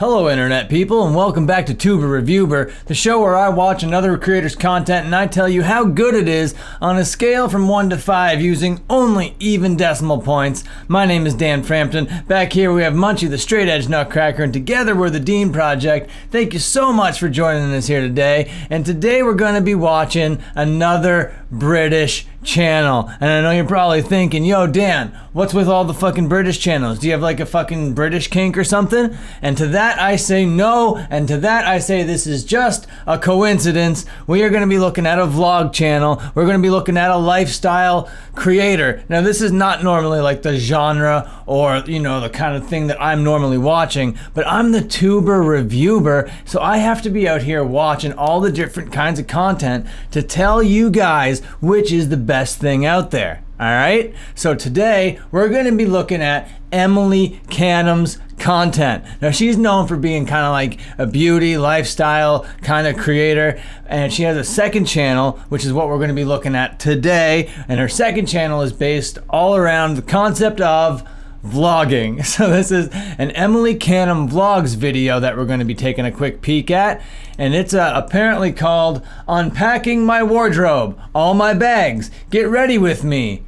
Hello internet people, and welcome back to Tuber Reviewer, the show where I watch another creator's content and I tell you how good it is on a scale from 1 to 5 using only even decimal points. My name is Dan Frampton. Back here we have Munchie the straight edge Nutcracker, and together we're the Dean Project. Thank you so much for joining us here today. And today we're going to be watching another British channel. And I know you're probably thinking, yo Dan, what's with all the fucking British channels? Do you have like a fucking British kink or something? And to that I say no, and to that I say this is just a coincidence. We are going to be looking at a vlog channel. We're going to be looking at a lifestyle creator. Now this is not normally like the genre or, you know, the kind of thing that I'm normally watching, but I'm the Tuber Reviewer, so I have to be out here watching all the different kinds of content to tell you guys which is the best thing out there. Alright, so today we're going to be looking at Emily Canham's content. Now she's known for being kind of like a beauty, lifestyle kind of creator, and she has a second channel, which is what we're going to be looking at today, and her second channel is based all around the concept of vlogging. So this is an Emily Canham vlogs video that we're going to be taking a quick peek at, and it's apparently called Unpacking My Wardrobe, All My Bags, Get Ready With Me,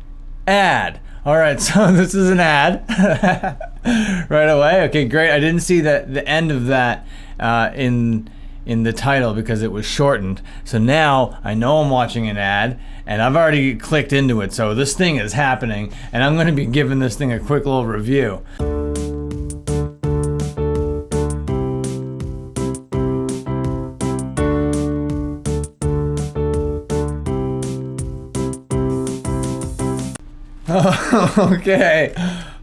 ad. Alright, so this is an ad right away. Okay, great. I didn't see the end of that in the title because it was shortened. So now I know I'm watching an ad and I've already clicked into it. So this thing is happening and I'm going to be giving this thing a quick little review.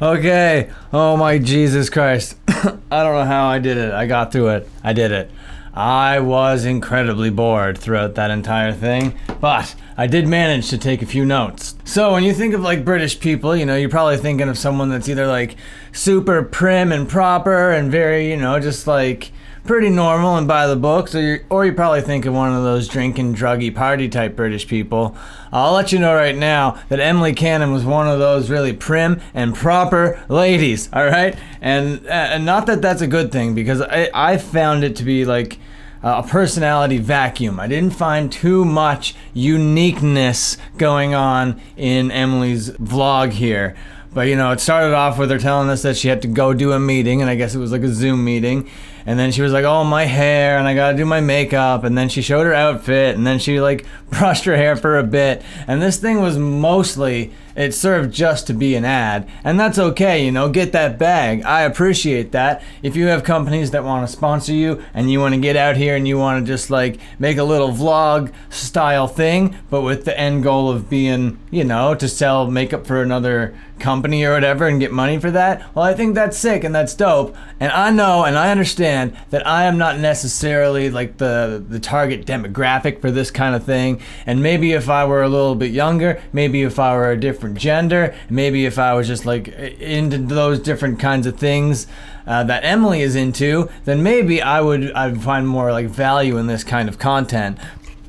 Okay. Oh my Jesus Christ. I don't know how I did it. I got through it. I did it. I was incredibly bored throughout that entire thing, but I did manage to take a few notes. So when you think of like British people, you know, you're probably thinking of someone that's either like super prim and proper and very, you know, just like pretty normal and by the books, or you probably think of one of those drinking, druggy, party type British people. I'll let you know right now that Emily Canham was one of those really prim and proper ladies, all right? And not that that's a good thing, because I found it to be like a personality vacuum. I didn't find too much uniqueness going on in Emily's vlog here. But you know, it started off with her telling us that she had to go do a meeting, and I guess it was like a Zoom meeting. And then she was like, oh, my hair, and I gotta do my makeup. And then she showed her outfit, and then she like brushed her hair for a bit. And this thing was mostly, it served just to be an ad. And that's okay, you know, get that bag. I appreciate that. If you have companies that want to sponsor you and you want to get out here and you want to just like make a little vlog style thing, but with the end goal of being, you know, to sell makeup for another company or whatever and get money for that, well, I think that's sick and that's dope. And I know and I understand that I am not necessarily like the target demographic for this kind of thing. And maybe if I were a little bit younger, maybe if I were a different gender, maybe if I was just like into those different kinds of things that Emily is into, then maybe I'd find more like value in this kind of content.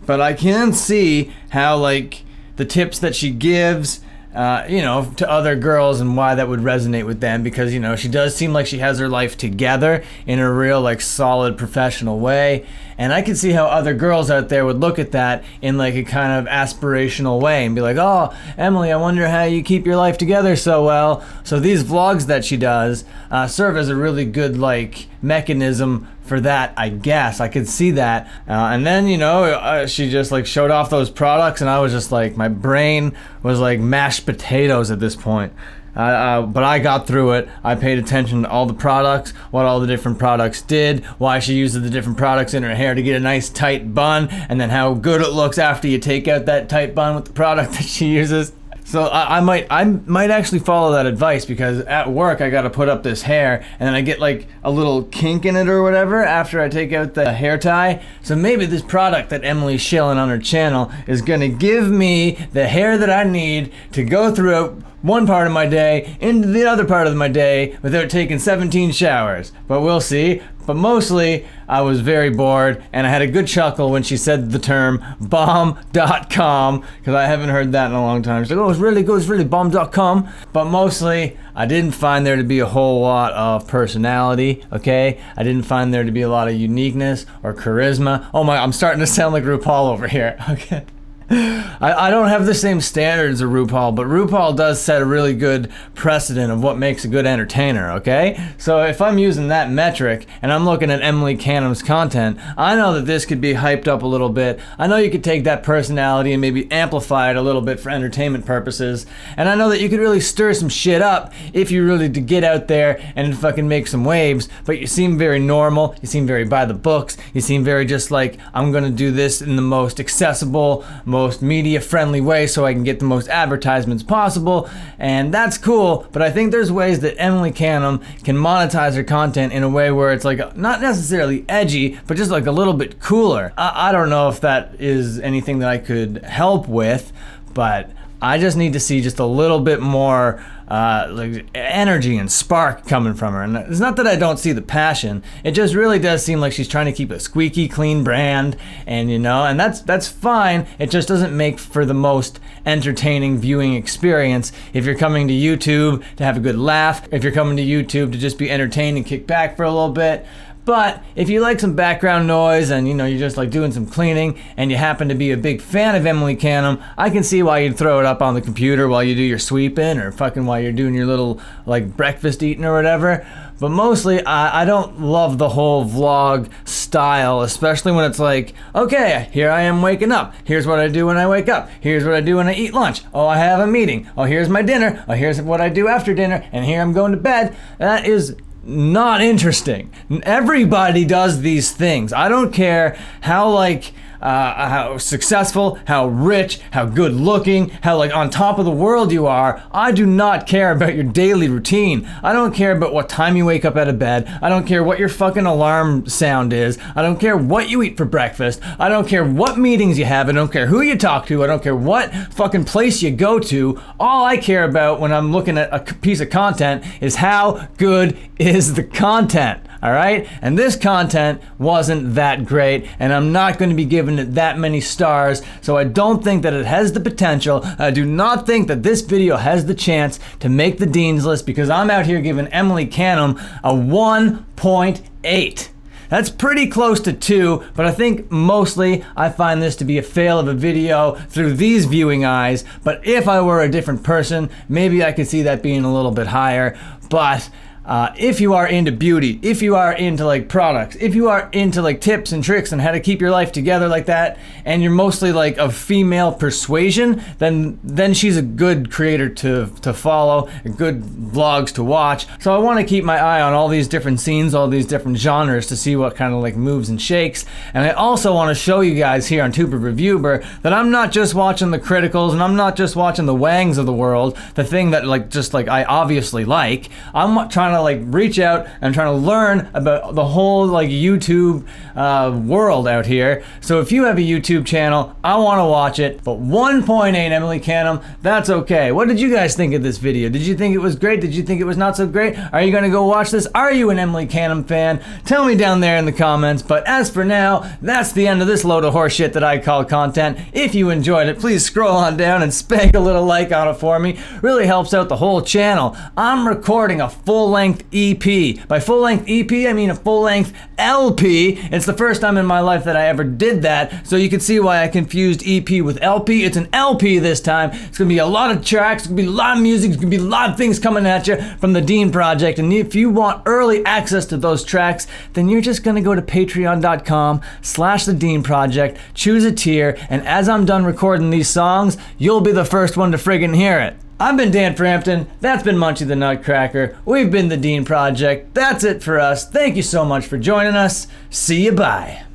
But I can see how like the tips that she gives, you know, to other girls and why that would resonate with them, because, you know, she does seem like she has her life together in a real like solid professional way. And I can see how other girls out there would look at that in like a kind of aspirational way and be like, oh, Emily, I wonder how you keep your life together so well. So these vlogs that she does serve as a really good like mechanism for that, I guess. I could see that. And then, you know, she just like showed off those products and I was just like, my brain was like mashed potatoes at this point. But I got through it. I paid attention to all the products, what all the different products did, why she uses the different products in her hair to get a nice tight bun, and then how good it looks after you take out that tight bun with the product that she uses. So I might actually follow that advice, because at work I gotta put up this hair and then I get like a little kink in it or whatever after I take out the hair tie. So maybe this product that Emily's shilling on her channel is gonna give me the hair that I need to go through one part of my day into the other part of my day without taking 17 showers. But we'll see. But mostly, I was very bored, and I had a good chuckle when she said the term bomb.com, because I haven't heard that in a long time. She's like, oh, it's really good, it's really bomb.com. But mostly, I didn't find there to be a whole lot of personality, okay? I didn't find there to be a lot of uniqueness or charisma. Oh my, I'm starting to sound like RuPaul over here, okay? I don't have the same standards of RuPaul, but RuPaul does set a really good precedent of what makes a good entertainer, okay? So if I'm using that metric and I'm looking at Emily Canham's content, I know that this could be hyped up a little bit. I know you could take that personality and maybe amplify it a little bit for entertainment purposes. And I know that you could really stir some shit up if you really did get out there and fucking make some waves. But you seem very normal, you seem very by the books, you seem very just like, I'm gonna do this in the most accessible, most media friendly way so I can get the most advertisements possible, and that's cool. But I think there's ways that Emily Canham can monetize her content in a way where it's like not necessarily edgy, but just like a little bit cooler. I don't know if that is anything that I could help with, but I just need to see just a little bit more like energy and spark coming from her. And it's not that I don't see the passion, it just really does seem like she's trying to keep a squeaky clean brand, and you know, and that's fine. It just doesn't make for the most entertaining viewing experience if you're coming to YouTube to have a good laugh, if you're coming to YouTube to just be entertained and kick back for a little bit. But if you like some background noise and you know you're just like doing some cleaning and you happen to be a big fan of Emily Canham, I can see why you'd throw it up on the computer while you do your sweeping or fucking while you're doing your little like breakfast eating or whatever. But mostly I don't love the whole vlog style, especially when it's like, okay, here I am waking up. Here's what I do when I wake up. Here's what I do when I eat lunch. Oh, I have a meeting. Oh, here's my dinner. Oh, here's what I do after dinner. And here I'm going to bed. That is not interesting. Everybody does these things. I don't care how like how successful, how rich, how good looking, how like on top of the world you are. I do not care about your daily routine. I don't care about what time you wake up out of bed. I don't care what your fucking alarm sound is. I don't care what you eat for breakfast. I don't care what meetings you have. I don't care who you talk to. I don't care what fucking place you go to. All I care about when I'm looking at a piece of content is how good is the content. All right? And this content wasn't that great, and I'm not going to be giving it that many stars, so I don't think that it has the potential. I do not think that this video has the chance to make the Dean's List, because I'm out here giving Emily Canham a 1.8. That's pretty close to 2, but I think mostly I find this to be a fail of a video through these viewing eyes. But if I were a different person, maybe I could see that being a little bit higher. But if you are into beauty, if you are into like products, if you are into like tips and tricks and how to keep your life together like that, and you're mostly like of female persuasion, then she's a good creator to follow, good vlogs to watch. So I want to keep my eye on all these different scenes, all these different genres to see what kind of like moves and shakes. And I also want to show you guys here on Tuber Reviewer that I'm not just watching the criticals and I'm not just watching the Wangs of the world, the thing that like just like I obviously like. I'm trying to like reach out and trying to learn about the whole like YouTube world out here. So if you have a YouTube channel, I want to watch it. But 1.8 Emily Canham, that's okay. What did you guys think of this video? Did you think it was great? Did you think it was not so great? Are you gonna go watch this? Are you an Emily Canham fan? Tell me down there in the comments. But as for now, that's the end of this load of horseshit that I call content. If you enjoyed it, please scroll on down and spank a little like on it for me. Really helps out the whole channel. I'm recording a full-length EP. By full-length EP, I mean a full-length LP. It's the first time in my life that I ever did that, so you can see why I confused EP with LP. It's an LP this time. It's gonna be a lot of tracks, it's gonna be a lot of music, it's gonna be a lot of things coming at you from the Dean Project, and if you want early access to those tracks, then you're just gonna go to patreon.com/the Dean Project, choose a tier, and as I'm done recording these songs, you'll be the first one to friggin' hear it. I've been Dan Frampton, that's been Munchie the Nutcracker, we've been the Dean Project, that's it for us. Thank you so much for joining us, see you, bye.